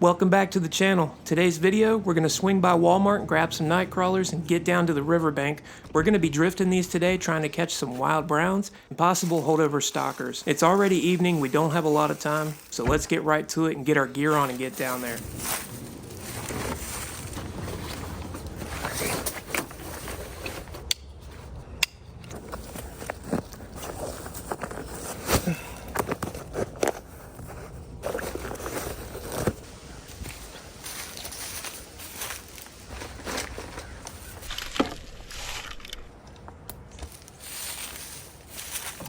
Welcome back to the channel. Today's video, we're going to swing by Walmart and grab some NightCrawlers and get down to the riverbank. We're going to be drifting these today, trying to catch some wild browns and possible holdover stalkers. It's already evening, we don't have a lot of time, so let's get right to it and get our gear on and get down there.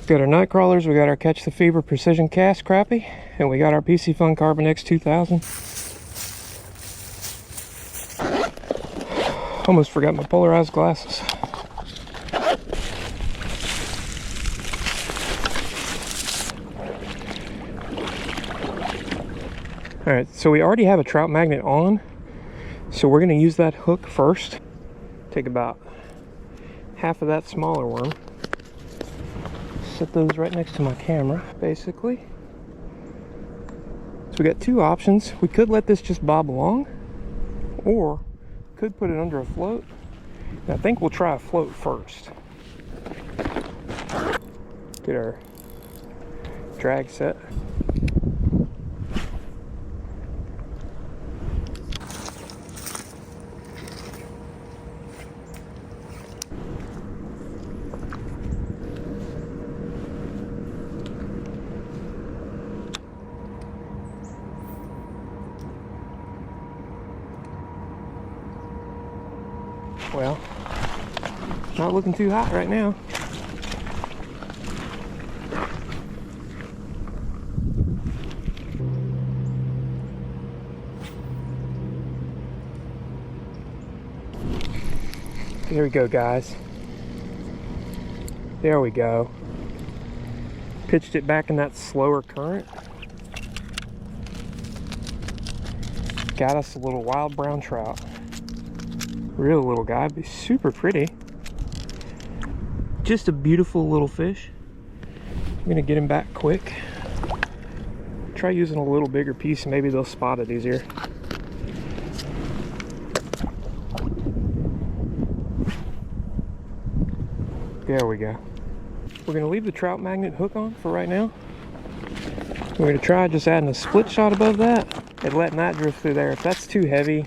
Got our NightCrawlers, we got our Catch the Fever Precision Cast Crappie, and we got our Piscifun Carbon X 2000. Almost forgot my polarized glasses. Alright, so we already have a trout magnet on, so we're going to use that hook first. Take about half of that smaller worm. Set those right next to my camera, basically. So we got two options. We could let this just bob along, or could put it under a float. And I think we'll try a float first. Get our drag set. Well, not looking too hot right now. Here we go, guys. There we go. Pitched it back in that slower current. Got us a little wild brown trout. Real little guy, be super pretty. Just a beautiful little fish. I'm gonna get him back quick. Try using a little bigger piece, maybe they'll spot it easier. There we go. We're gonna leave the trout magnet hook on for right now. We're gonna try just adding a split shot above that and letting that drift through there. If that's too heavy,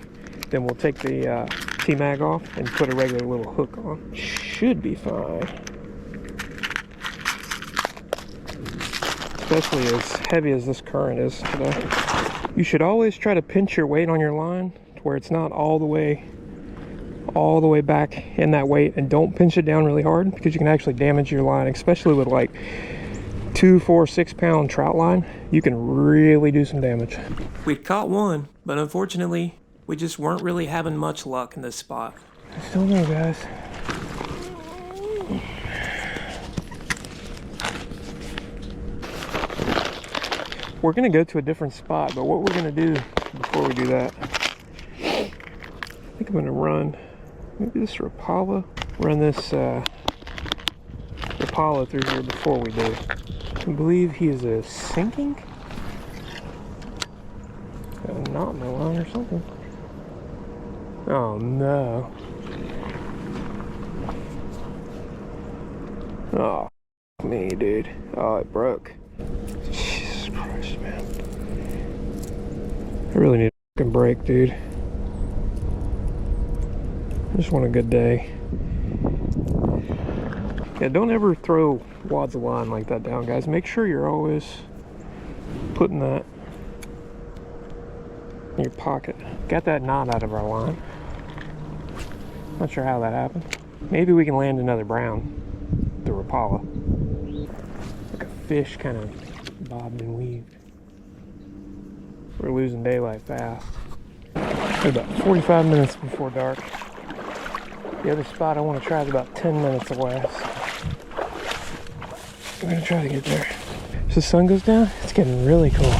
then we'll take the T-mag off and put a regular little hook on. Should be fine. Especially as heavy as this current is today. You should always try to pinch your weight on your line to where it's not all the way back in that weight, and don't pinch it down really hard because you can actually damage your line, especially with like 2, 4, 6 pound trout line. You can really do some damage. We'd caught one, but unfortunately we just weren't really having much luck in this spot. I still know, guys. We're gonna go to a different spot, but what we're gonna do before we do that, I think I'm gonna run maybe this Rapala. Run this Rapala through here before we do. I believe he is a sinking. Got a knot in the line or something. Oh no. Oh, me, dude. Oh, it broke. Jesus Christ, man. I really need a fucking break, dude. I just want a good day. Yeah, don't ever throw wads of line like that down, guys. Make sure you're always putting that in your pocket. Got that knot out of our line. Not sure how that happened. Maybe we can land another brown. The Rapala. Like a fish kind of bobbed and weaved. We're losing daylight fast. About 45 minutes before dark. The other spot I want to try is about 10 minutes away. So I'm going to try to get there. As the sun goes down, it's getting really cold.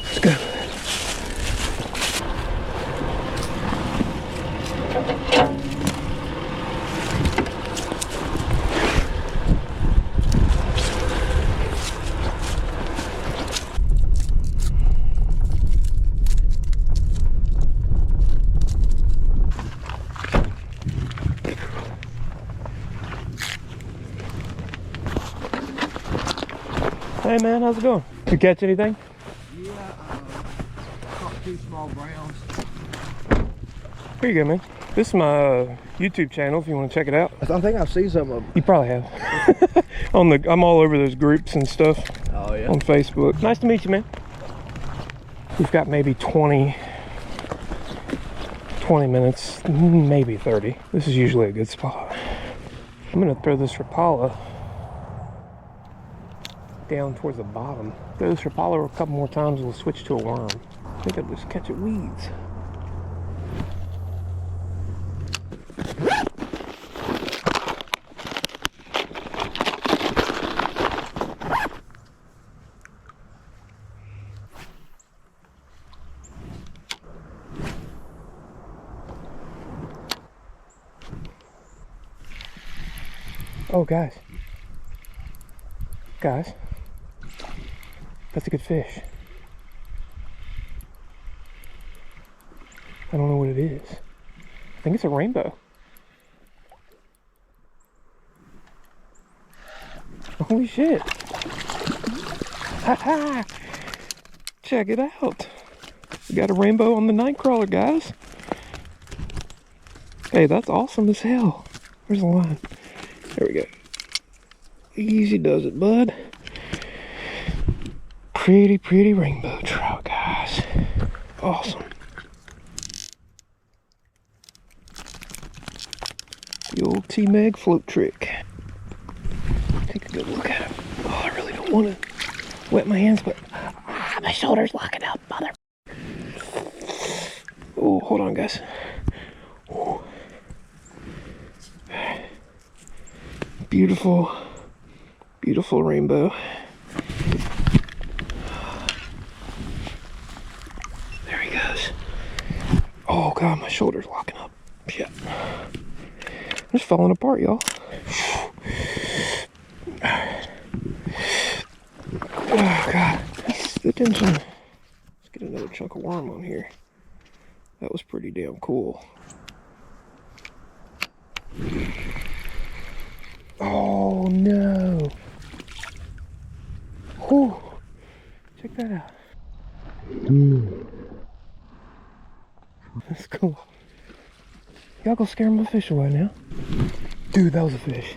Let's go. Hey man, how's it going? You catch anything? Yeah, caught 2 small browns. Here you go, man. This is my YouTube channel if you want to check it out. I think I've seen some of them. You probably have. I'm all over those groups and stuff. Oh yeah. On Facebook. Nice to meet you, man. We've got maybe 20 minutes, maybe 30. This is usually a good spot. I'm gonna throw this Rapala down towards the bottom. Throw this Rapala a couple more times, we'll switch to a worm. I think I'll just catch it weeds. Oh, guys, that's a good fish. I don't know what it is. I think it's a rainbow. Holy shit. Ha ha! Check it out. We got a rainbow on the NightCrawler, guys. Hey, that's awesome as hell. Where's the line? There we go. Easy does it, bud. Pretty rainbow trout, guys. Awesome. The old T-Mag float trick. Take a good look at him. Oh, I really don't want to wet my hands, but my shoulder's locking up, mother. Oh, hold on, guys. Ooh. Beautiful rainbow. There he goes. Oh God, my shoulder's locking up. Shit. I'm just falling apart, y'all. Oh God, that's the tension. Let's get another chunk of worm on here. That was pretty damn cool. Oh no. Whew. Check that out. That's cool. Y'all go scare my fish away now. Dude, that was a fish.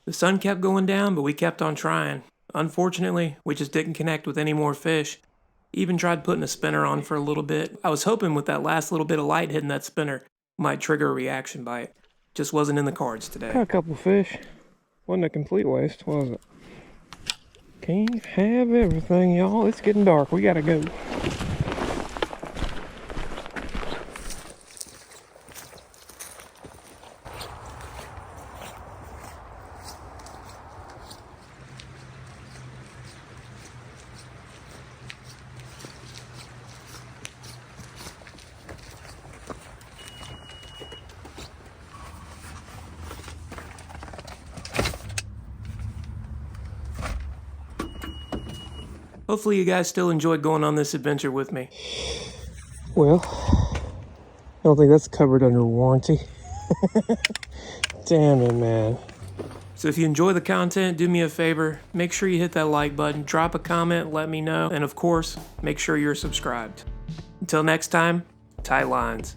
The sun kept going down, but we kept on trying. Unfortunately, we just didn't connect with any more fish. Even tried putting a spinner on for a little bit. I was hoping with that last little bit of light hitting that spinner might trigger a reaction bite. Just wasn't in the cards today. Got a couple fish. Wasn't a complete waste, was it? Can't have everything, y'all. It's getting dark. We gotta go. Hopefully you guys still enjoyed going on this adventure with me. Well, I don't think that's covered under warranty. Damn it, man. So if you enjoy the content, do me a favor, make sure you hit that like button, drop a comment, let me know, and of course, make sure you're subscribed. Until next time, tight lines.